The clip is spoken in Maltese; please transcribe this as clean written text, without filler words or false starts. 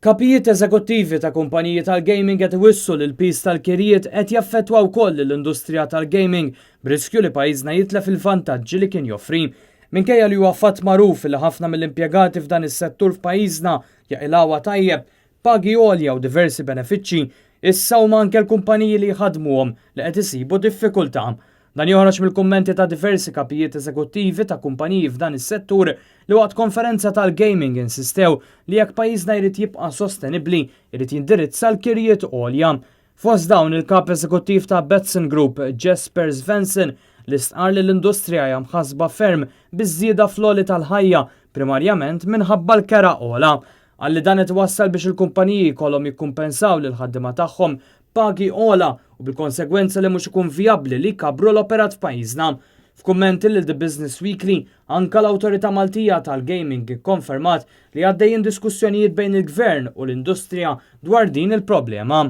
Kapijiet eżekuttivi ta' kumpaniji tal-gaming qed iwissu li l-pis tal-kirijiet qed jaffettwaw ukoll l-industrija tal-gaming b'riskju li pajjiżna jitlef il-vantaġġi li kien joffri. Minkejja li huwa fatt magħruf li ħafna mill-impjegati f'dan is-settur f'pajjiżna jaqilgħuha tajjeb, pagi għolja u diversi benefiċċji, issa huma anke l-kumpaniji li jħaddmuhom li qed isibu diffikultà. Dan joħroġ mill-kummenti ta' diversi kapijiet eżekuttivi ta' kumpaniji f'dan is-settur li waqt konferenza tal-gaming insistew li jekk pajjiżna jrid jibqa' sostenibbli jrid jindirizza l-kirjiet għolja. Fost dawn il-kap eżekuttiv ta' Betson Group, Jesper Svensson, li stqar li l-industrija hija mħassba ferm biż-żieda fl-għoli tal-ħajja primarjament minħabba l-kera ola. Għalli dan qed iwassal biex il-kumpaniji jkollhom jikkumpensaw lil ħaddiema tagħhom pagi ola u bil-konsegwenza li mhux ikun vijabbli li jkabru l-operat f'pajjiżna. F'kummenti lil The Business Weekly, anke l-Awtorità Maltija tal-Gaming ikkonfermat li għaddejjin diskussjonijiet bejn il-Gvern u l-industrija dwar din il-problema.